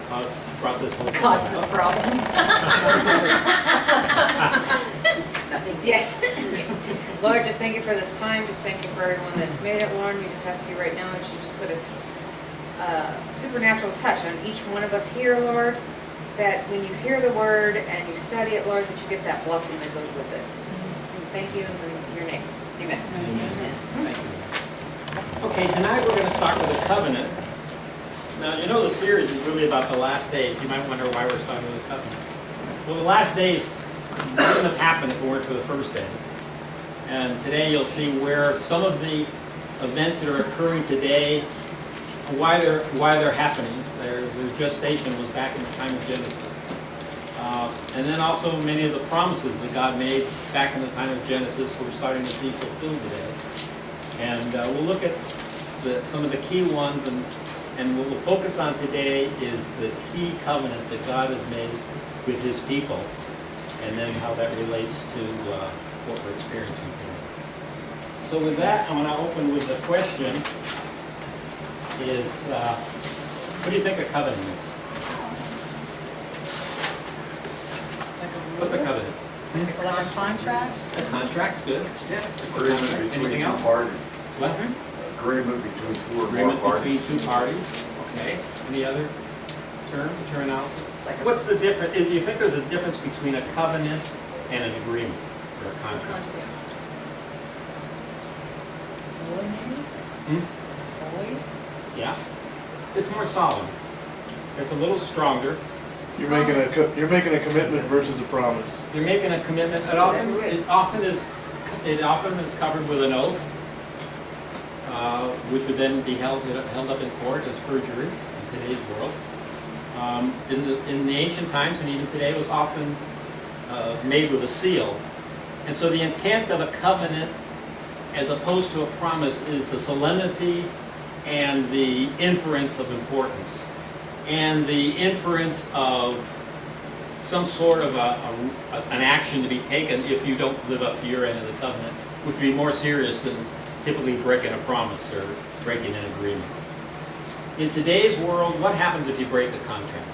brought this whole thing caused this about. problem. Nothing. Yes. Lord, just thank you for this time. Just thank you for everyone that's made it, Lord. We just ask you right now that you just put a supernatural touch on each one of us here, Lord. That when you hear the word and you study it, Lord, that you get that blessing that goes with it. And thank you in your name. Amen. Thank you. Okay, tonight we're going to start with a covenant. Now, you know the series is really about the last days. You might wonder why we're starting with a covenant. Well, the last days wouldn't have happened if it weren't for the first days. And today you'll see where some of the events that are occurring today, why they're happening. Their gestation was back in the time of Genesis. And then also many of the promises that God made back in the time of Genesis we're starting to see fulfilled today. And we'll look at some of the key ones, and what we'll focus on today is the key covenant that God has made with His people, and then how that relates to what we're experiencing today. So with that, I want to open with the question is, what do you think a covenant is? What's a covenant? Like a contract? A contract, good. Yeah. Agreement between Anything two else? parties. What? Agreement between two or more Agreement between parties. two parties. Okay. Any other terminology? It's like a What's the difference? Do you think there's a difference between a covenant and an agreement or a contract? It's holy, maybe? It's holy? Yeah. It's more solemn. It's a little stronger. You're making a commitment versus a promise. You're making a commitment. It often is covered with an oath, which would then be held up in court as perjury in today's world. In the ancient times and even today, it was often made with a seal. And so the intent of a covenant, as opposed to a promise, is the solemnity and the inference of importance, and the inference of some sort of an action to be taken if you don't live up to your end of the covenant, which would be more serious than typically breaking a promise or breaking an agreement. In today's world, what happens if you break a contract?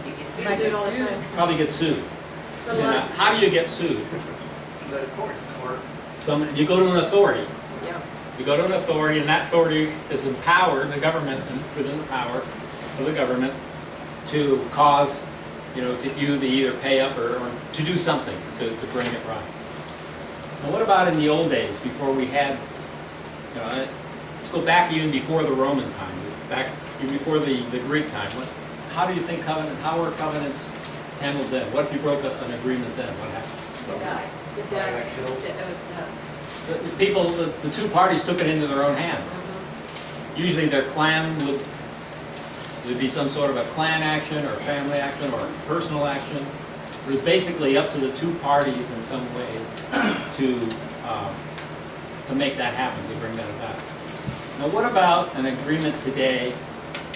You get You might get sued. Probably get sued. And, how do you get sued? You go to court. You go to an authority. Yeah. You go to an authority, and that authority is empowered, the government, within the power of the government, to cause, to you to either pay up or to do something to bring it right. Now, what about in the old days, before we had, let's go back even before the Roman time, back even before the Greek time. How do you think how were covenants handled then? What if you broke an agreement then? What happened? So the two parties took it into their own hands. Usually their clan would be some sort of a clan action or a family action or a personal action. It was basically up to the two parties in some way to make that happen, to bring that about. Now, what about an agreement today,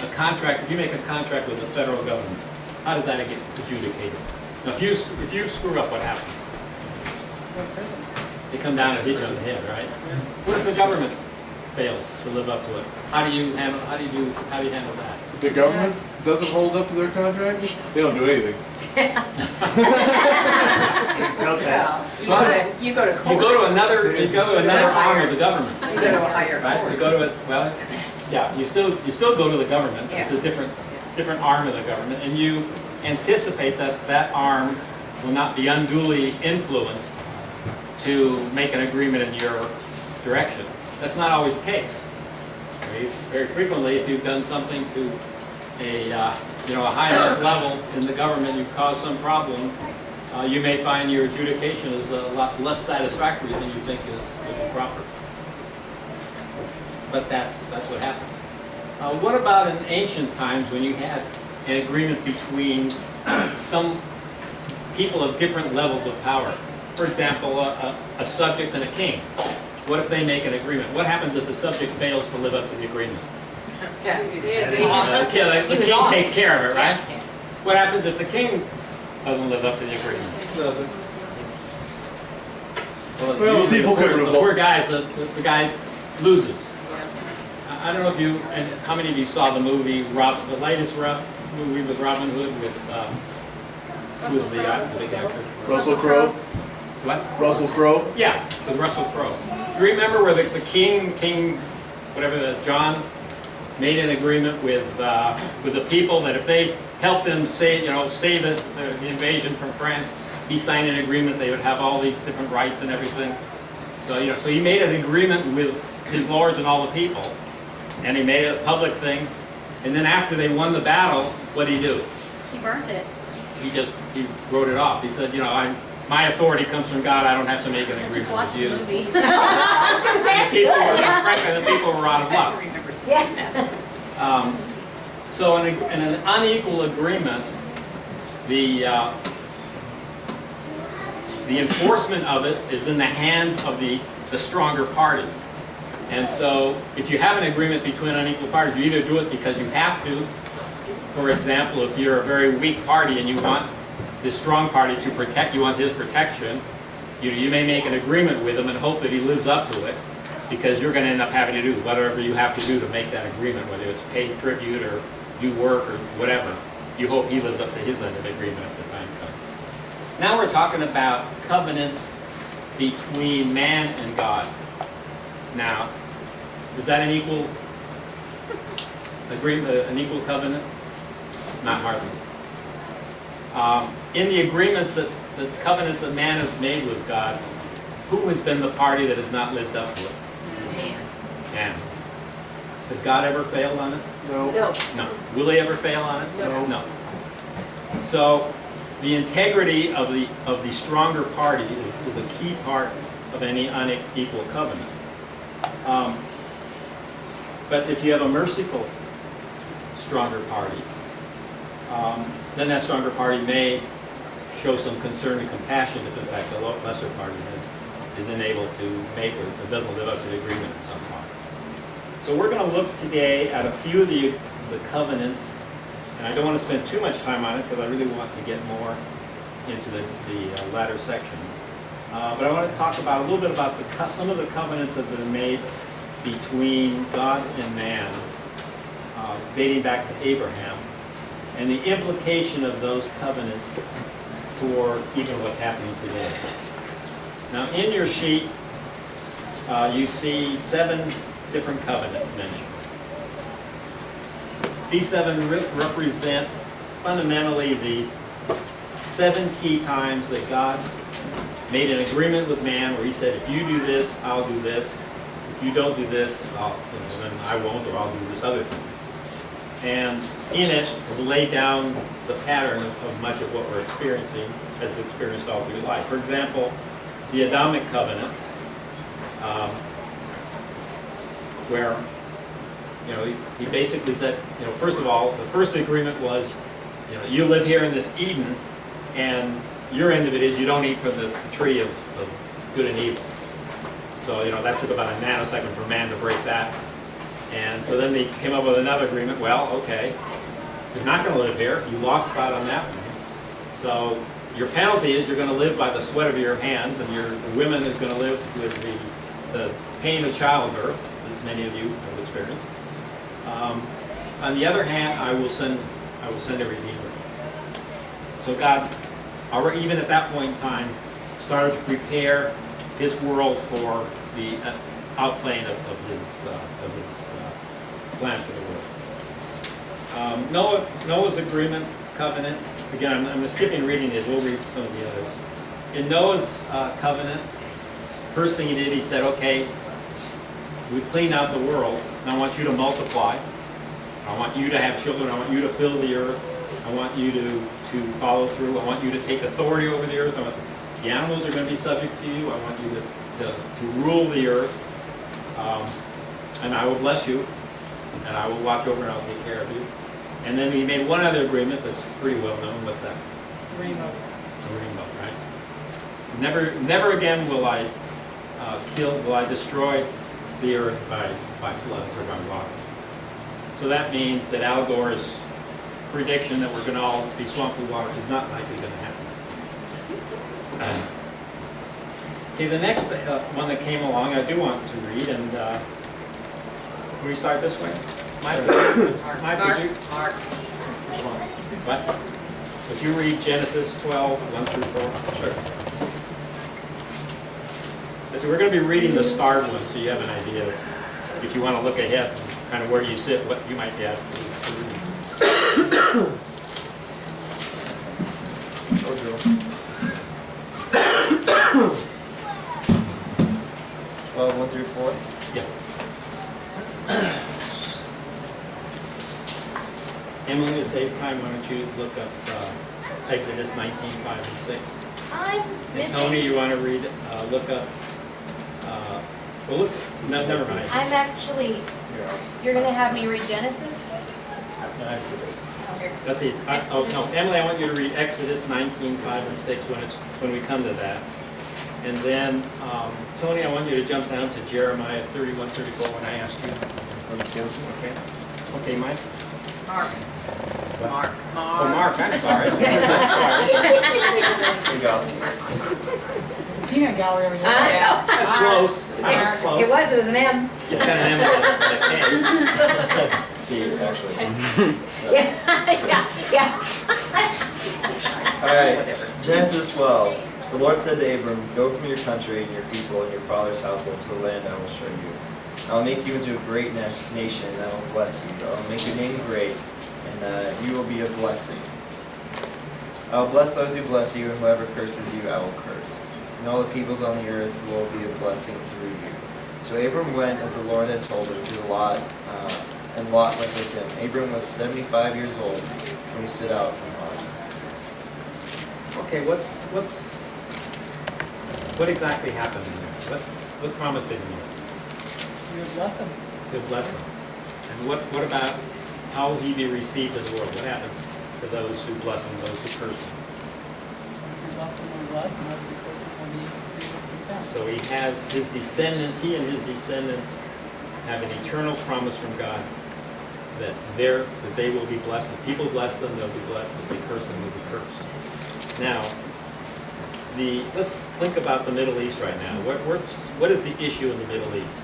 a contract? If you make a contract with the federal government, how does that get adjudicated? Now, if you screw up, what happens? They come down and hit you on the head, right? What if the government fails to live up to it? How do you handle that? If the government doesn't hold up to their contracts, they don't do anything. You go to court. You go to another arm of the government, You go to a higher right? court. You go to you still go to the government. Yeah. It's a different arm of the government, and you anticipate that arm will not be unduly influenced to make an agreement in your direction. That's not always the case. Very frequently, if you've done something to a high enough level in the government, you've caused some problem, you may find your adjudication is a lot less satisfactory than you think is proper. But that's what happens. What about in ancient times when you had an agreement between some people of different levels of power? For example, a subject and a king. What if they make an agreement? What happens if the subject fails to live up to the agreement? The king takes care of it, right? What happens if the king doesn't live up to the agreement? Well, usually people could the revolt. poor guy, the guy loses. I don't know if how many of you saw the movie The Latest movie with Robin Hood with, who was the big actor? Russell Crowe? What? Russell Crowe? Yeah, with Russell Crowe. You remember where the king, whatever, John made an agreement with the people that if they helped him save the invasion from France, he signed an agreement they would have all these different rights and everything. So so he made an agreement with his lords and all the people, and he made it a public thing. And then after they won the battle, what did he do? He burnt it. He wrote it off. He said, my authority comes from God. I don't have to make an I agreement just watched with the you. movie. I was gonna say, it's good. Frankly, the people were out of luck. Yeah. So in an unequal agreement, the enforcement of it is in the hands of the stronger party. And so if you have an agreement between unequal parties, you either do it because you have to. For example, if you're a very weak party and you want this strong party to protect, you want his protection, you may make an agreement with him and hope that he lives up to it, because you're going to end up having to do whatever you have to do to make that agreement, whether it's pay tribute or do work or whatever. You hope he lives up to his end of the agreement if the time comes. Now we're talking about covenants between man and God. Now, is that an equal agreement, an equal covenant? Not hardly. In the agreements the covenants that man has made with God, who has been the party that has not lived up to it? Man. Has God ever failed on it? No. No. Will he ever fail on it? No. No. So the integrity of the stronger party is a key part of any unequal covenant. But if you have a merciful stronger party, then that stronger party may show some concern and compassion if in fact the lesser party is unable to make or doesn't live up to the agreement in some part. So we're going to look today at a few of the covenants, and I don't want to spend too much time on it because I really want to get more into the latter section. But I want to talk about a little bit about some of the covenants that have been made between God and man, dating back to Abraham, and the implication of those covenants for even what's happening today. Now, in your sheet, you see 7 different covenants mentioned. These 7 represent fundamentally the 7 key times that God made an agreement with man where he said, if you do this, I'll do this. If you don't do this, then I won't, or I'll do this other thing. And in it is laid down the pattern of much of what we're experiencing, as experienced all through life. For example, the Adamic covenant, where he basically said, first of all, the first agreement was, you live here in this Eden, and your end of it is you don't eat from the tree of good and evil. So that took about a nanosecond for man to break that. And so then they came up with another agreement. Well, okay, you're not going to live here. You lost out on that one. So your penalty is you're going to live by the sweat of your hands, and the women is going to live with the pain of childbirth, as many of you have experienced. On the other hand, I will send a redeemer. So God, even at that point in time, started to prepare his world for the outplaying of his plan for the world. Noah's agreement, covenant. Again, I'm skipping reading these. We'll read some of the others. In Noah's covenant, first thing he did, he said, okay, we've cleaned out the world, and I want you to multiply. I want you to have children. I want you to fill the earth. I want you to follow through. I want you to take authority over the earth. The animals are going to be subject to you. I want you to rule the earth. And I will bless you, and I will watch over and I'll take care of you. And then he made one other agreement that's pretty well known. What's that? Rainbow. A rainbow, right? Never again will I destroy the earth by floods or by water. So that means that Al Gore's prediction that we're going to all be swamped with water is not likely going to happen. Okay, the next one that came along I do want to read, and can we start this way? My Mark. Which one? What? Would you read Genesis 12, 1 through 4? Sure. So we're going to be reading the starred one, so you have an idea of, if you want to look ahead, kind of where you sit, what you might be asked to read. Oh, Joe. 12, 1 through 4. Yeah. Emily, to save time, why don't you look up Exodus 19, 5 and 6. I'm And missing. Tony, you want to read, look up, well, look, no, never mind. I'm actually, you're gonna have me read Genesis? No, Exodus. Let's see, oh, no, Emily, I want you to read Exodus 19, 5 and 6 when we come to that. And then, Tony, I want you to jump down to Jeremiah 31, 34 when I ask you. Okay? Okay, Mike? Mark. It's Mark. Oh, Mark, I'm sorry. Hey, guys. Peanut gallery over there. That's close. That's close. It was an M. You got an M in a C, actually. Yeah. Alright, Genesis 12. The Lord said to Abram, "Go from your country and your people and your father's household to a land I will show you. I will make you into a great nation, and I will bless you. I will make your name great, and you will be a blessing. I will bless those who bless you, and whoever curses you, I will curse. And all the peoples on the earth will be a blessing through you." So Abram went as the Lord had told him to Lot, and Lot went with him. Abram was 75 years old when he set out from Haran. Okay, what exactly happened in there? What promise did he make? Your blessing. He'll bless him. And what about how he be received in the world? What happens to those who bless him, those who curse him? Those who bless him will bless, and those who curse him will be contempt. So he has his descendants, he and his descendants have an eternal promise from God that they will be blessed. If people bless them, they'll be blessed. If they curse them, they'll be cursed. Now, let's think about the Middle East right now. What is the issue in the Middle East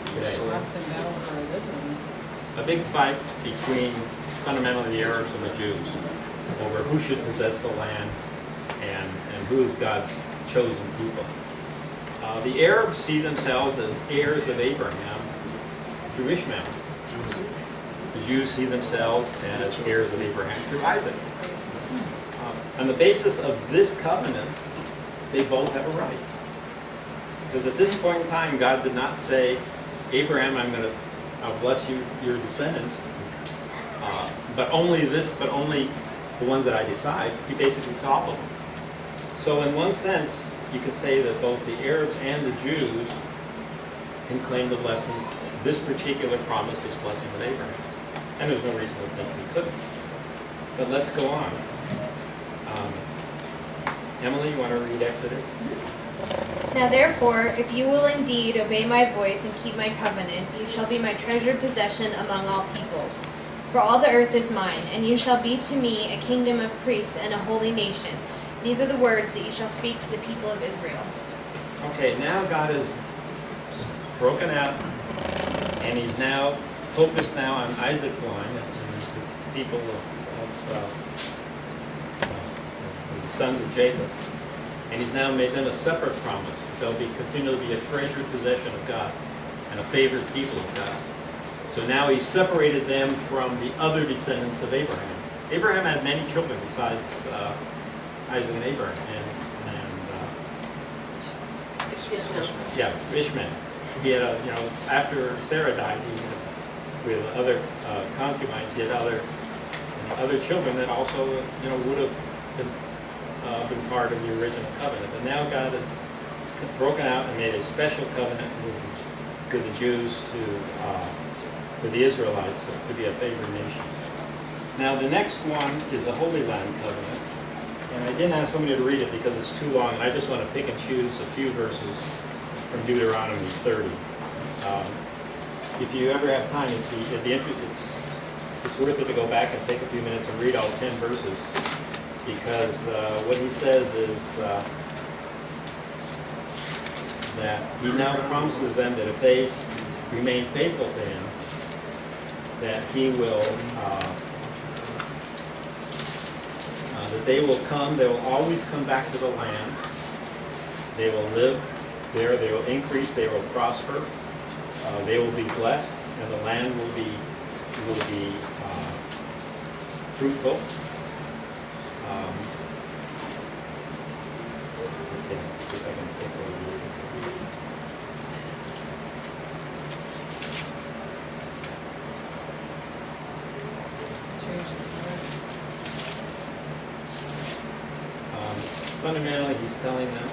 today? That's in battle for religion. A big fight between fundamentally the Arabs and the Jews over who should possess the land and who is God's chosen people. The Arabs see themselves as heirs of Abraham through Ishmael. The Jews see themselves as heirs of Abraham through Isaac. On the basis of this covenant, they both have a right. Because at this point in time, God did not say, Abraham, I'll bless you, your descendants, but only the ones that I decide. He basically said all of them. So in one sense, you could say that both the Arabs and the Jews can claim the blessing, this particular promise, this blessing of Abraham. And there's no reason to think we couldn't. But let's go on. Emily, you want to read Exodus? Now therefore, if you will indeed obey my voice and keep my covenant, you shall be my treasured possession among all peoples. For all the earth is mine, and you shall be to me a kingdom of priests and a holy nation. These are the words that you shall speak to the people of Israel. Okay, now God is broken out, and he's now focused now on Isaac's line, and the people of the sons of Jacob. And he's now made them a separate promise. They'll continue to be a treasured possession of God and a favored people of God. So now he's separated them from the other descendants of Abraham. Abraham had many children besides Isaac and Abraham, Ishmael. He had after Sarah died, he had, with other concubines, he had other children that also would have been part of the original covenant. But now God has broken out and made a special covenant with the Jews with the Israelites to be a favored nation. Now the next one is the Holy Land covenant. And I didn't ask somebody to read it because it's too long, and I just want to pick and choose a few verses from Deuteronomy 30. If you ever have time, it's worth it to go back and take a few minutes and read all 10 verses, because what he says is that he now promises them that if they remain faithful to him, that he will that they will always come back to the land. They will live there, they will increase, they will prosper, they will be blessed, and the land will be fruitful. Let's see if I can take over. Change the word. Fundamentally, he's telling them.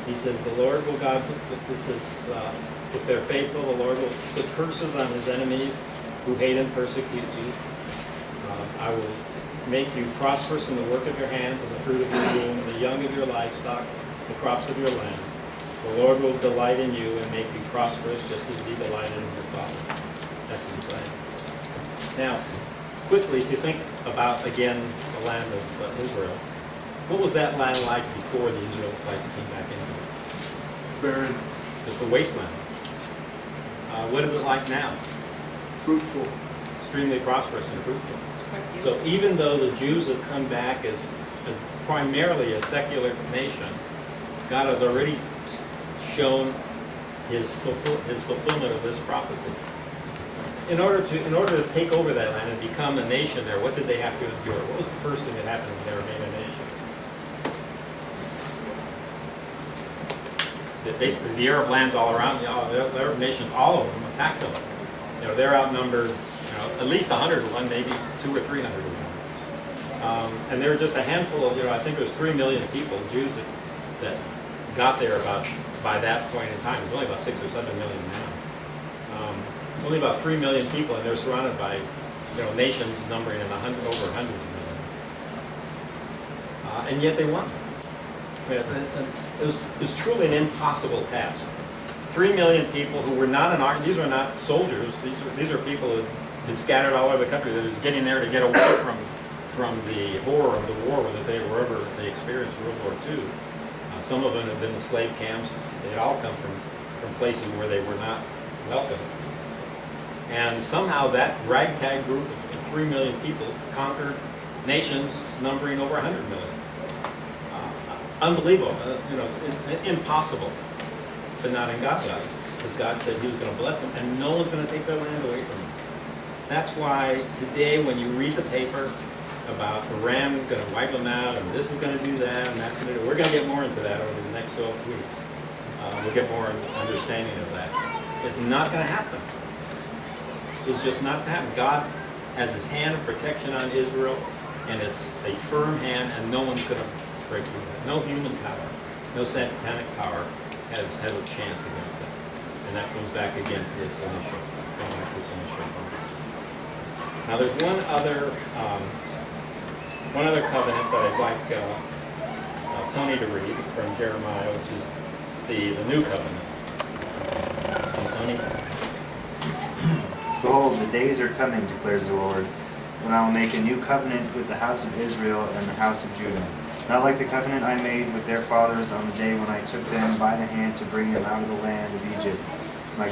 He says, the Lord will God, if they're faithful, the Lord will put curses on his enemies who hate and persecute you. I will make you prosperous in the work of your hands and the fruit of your womb, the young of your livestock, the crops of your land. The Lord will delight in you and make you prosperous just as he delighted in your father. That's what he's saying. Now, quickly, if you think about, again, the land of Israel, what was that land like before the Israelites came back into it? Barren, Just a wasteland. What is it like now? fruitful. Extremely prosperous and fruitful. It's quite So beautiful. even though the Jews have come back as primarily a secular nation, God has already shown his fulfillment of this prophecy. In order to take over that land and become a nation there, what did they have to endure? What was the first thing that happened when they were made a nation? That basically the Arab lands all around, the Arab nations, all of them attacked them. They're outnumbered, at least 100 to 1, maybe 200 or 300 to 1. And there were just a handful of, I think it was 3 million people, Jews, that got there by that point in time. There's only about 6 or 7 million now. Only about 3 million people, and they're surrounded by, nations numbering in over 100 million. And yet they won. It was truly an impossible task. 3 million people who were not these were not soldiers. These are people who had been scattered all over the country. They were just getting there to get away from the horror of the war that they experienced World War II. Some of them had been in slave camps. They had all come from places where they were not welcome. And somehow that ragtag group of 3 million people conquered nations numbering over 100 million. Unbelievable, impossible, but not in God's eyes, because God said he was going to bless them, and no one's going to take their land away from them. That's why today when you read the paper about Iran going to wipe them out, and this is going to do that, and that's going to do, we're going to get more into that over the next 12 weeks. We'll get more understanding of that. It's not going to happen. It's just not going to happen. God has his hand of protection on Israel, and it's a firm hand, and no one's going to break through that. No human power, no satanic power has a chance against that. And that goes back again to this initial promise. Now there's one other covenant that I'd like Tony to read from Jeremiah, which is the new covenant. Tony? Behold, the days are coming, declares the Lord, when I will make a new covenant with the house of Israel and the house of Judah. Not like the covenant I made with their fathers on the day when I took them by the hand to bring them out of the land of Egypt, my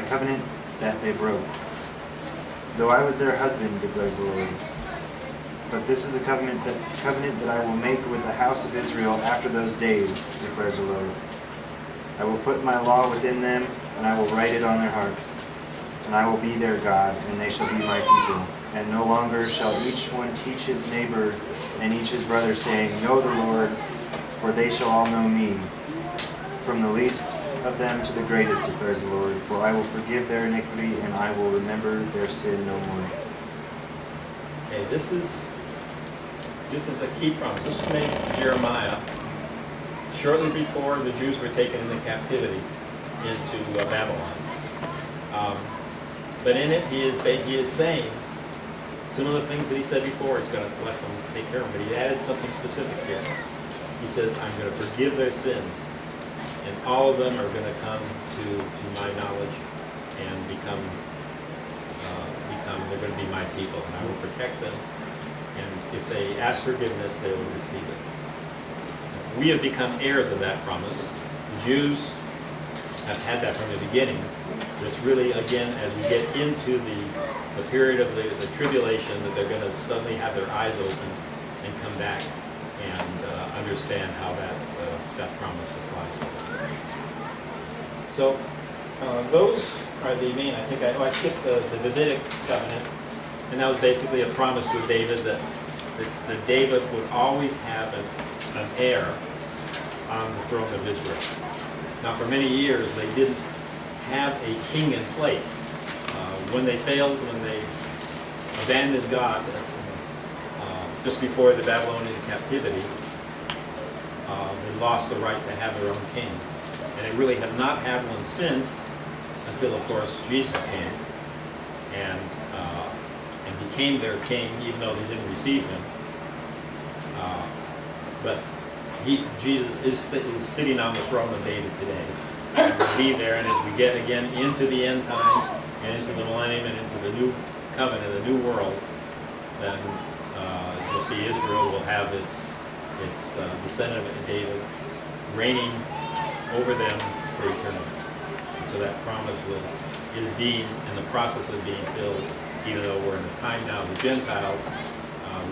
covenant that they broke. Though I was their husband, declares the Lord. But this is a covenant that I will make with the house of Israel after those days, declares the Lord. I will put my law within them, and I will write it on their hearts. And I will be their God, and they shall be my people. And no longer shall each one teach his neighbor and each his brother, saying, Know the Lord, for they shall all know me, from the least of them to the greatest, declares the Lord. For I will forgive their iniquity, and I will remember their sin no more. Okay, this is a key promise. This was made to Jeremiah shortly before the Jews were taken into captivity into Babylon. But in it, he is saying some of the things that he said before. He's going to bless them, take care of them. But he added something specific here. He says, "I'm going to forgive their sins, and all of them are going to come to my knowledge and become. They're going to be my people, and I will protect them. And if they ask forgiveness, they will receive it." We have become heirs of that promise. The Jews have had that from the beginning. But it's really, again, as we get into the period of the tribulation, that they're going to suddenly have their eyes open and come back and understand how that promise applies to them. So those are the main, I think, I skipped the Davidic covenant, and that was basically a promise with David that David would always have an heir on the throne of Israel. Now, for many years, they didn't have a king in place. When they failed, when they abandoned God just before the Babylonian captivity, they lost the right to have their own king. And they really have not had one since, until, of course, Jesus came and became their king, even though they didn't receive him. But Jesus is sitting on the throne of David today. And will be there, and as we get again into the end times and into the millennium and into the new covenant, the new world, then you'll see Israel will have its descendant of David reigning over them for eternity. And so that promise is being in the process of being filled, even though we're in a time now of the Gentiles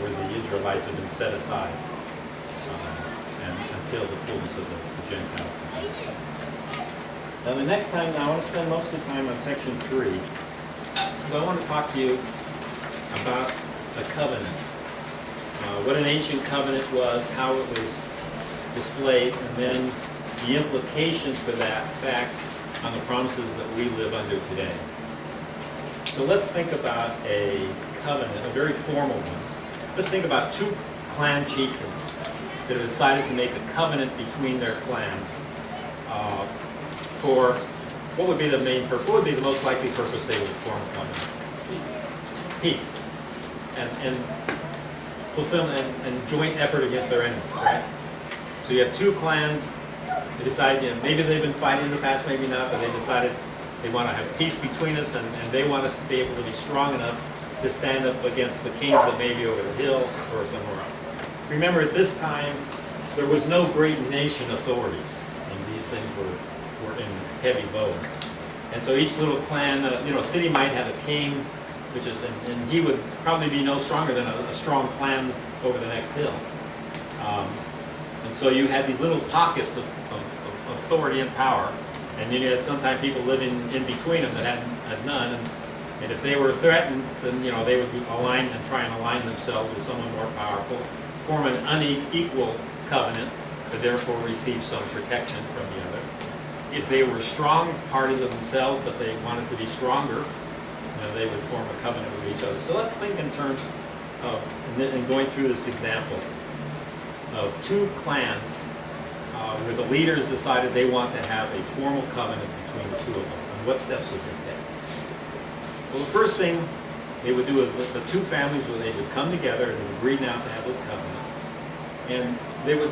where the Israelites have been set aside and until the fullness of the Gentiles. Now the next time, I want to spend most of the time on section 3, but I want to talk to you about a covenant. What an ancient covenant was, how it was displayed, and then the implications for that back on the promises that we live under today. So let's think about a covenant, a very formal one. Let's think about two clan chieftains that have decided to make a covenant between their clans for what would be the main purpose, what would be the most likely purpose they would form a covenant? Peace. And fulfillment and joint effort against their enemies, right? So you have two clans, they decide, maybe they've been fighting in the past, maybe not, but they decided they want to have peace between us, and they want us to be able to be strong enough to stand up against the kings that may be over the hill or somewhere else. Remember, at this time, there was no great nation authorities, and these things were in heavy vogue. And so each little clan, a city might have a king, and he would probably be no stronger than a strong clan over the next hill. And so you had these little pockets of authority and power, and then you had sometimes people living in between them that had none. And if they were threatened, then they would align and try and align themselves with someone more powerful, form an unequal covenant, but therefore receive some protection from the other. If they were strong parties of themselves, but they wanted to be stronger, they would form a covenant with each other. So let's think in terms of, in going through this example, of two clans where the leaders decided they want to have a formal covenant between the two of them. And what steps would they take? Well, the first thing they would do is the two families where they would come together and agree now to have this covenant. And they would,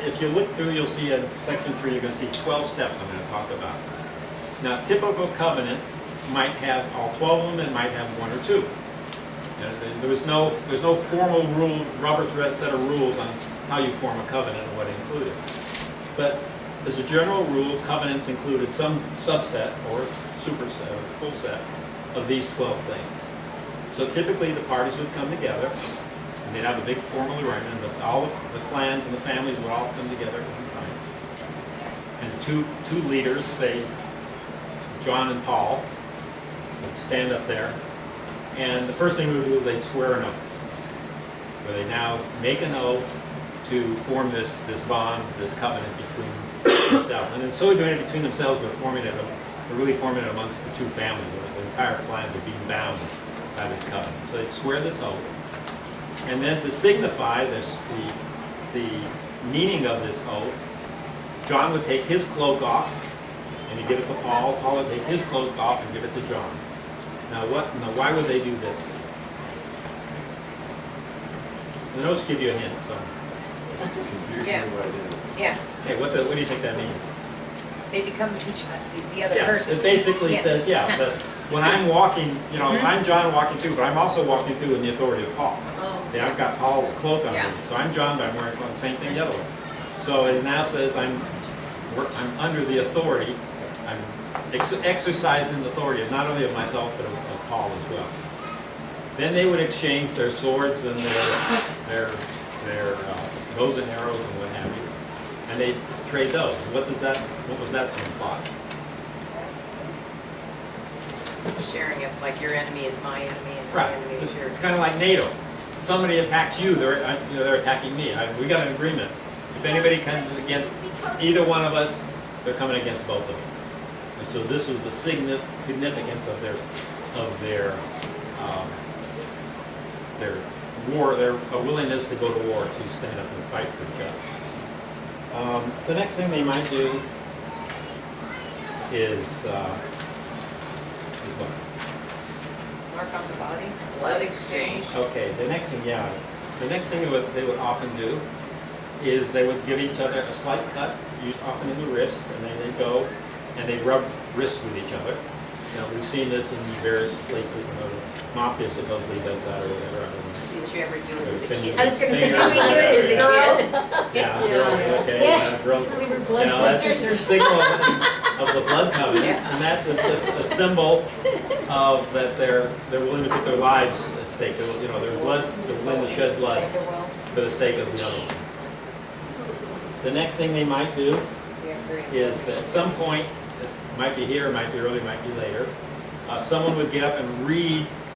if you look through, you'll see in section 3, you're going to see 12 steps I'm going to talk about. Now, typical covenant might have all 12 of them, and might have one or two. There's no formal rule, rubber set of rules on how you form a covenant and what included. But as a general rule, covenants included some subset or superset or full set of these 12 things. So typically the parties would come together and they'd have a big formal agreement, and all of the clans and the families would all come together at one time. And two leaders, say John and Paul, would stand up there, and the first thing we would do is they'd swear an oath, where they now make an oath to form this bond, this covenant between themselves. And in so doing it between themselves, they're really forming it amongst the two families. The entire clans are being bound by this covenant. So they'd swear this oath. And then to signify the meaning of this oath, John would take his cloak off and he'd give it to Paul. Paul would take his cloak off and give it to John. Now why would they do this? The notes give you a hint, so. Yeah. Yeah, Okay, what do you think that means? they become the other Yeah, person. it basically Yeah. says, but when I'm walking, I'm John walking through, but I'm also walking through in the authority of Paul. Oh, See, I've got Paul's cloak on me, Yeah. so I'm John, but I'm wearing the same thing the other way. So it now says I'm under the authority, I'm exercising the authority of not only of myself, but of Paul as well. Then they would exchange their swords and their bows and arrows and what have you, and they trade those. What was that to imply? Sharing it, like your enemy is my enemy and my Right. enemy is yours. It's kind of like NATO. Somebody attacks you, they're attacking me. We got an agreement. If anybody comes against either one of us, they're coming against both of us. And so this was the significance of their war, their willingness to go to war, to stand up and fight for each other. The next thing they might do is what? Mark on the body, blood exchange. Okay, the next thing they would often do is they would give each other a slight cut, often in the wrist, and then they go and they rub wrists with each other. You know, we've seen this in various places. You know, the mafia supposedly does that or whatever. I don't know. Did you ever do it as a Finger- kid? I was gonna say, finger- did we do it as a kid? Yeah, girls, okay, Yes. girls. We were You blood know, that's a sisters. signal of the blood covenant, Yeah. and that is just a symbol of that they're willing to put their lives at stake. They're, you know, they're willing to shed blood for the sake of the others. The next thing they might do is at some point, it might be here, it might be early, it might be later, someone would get up and read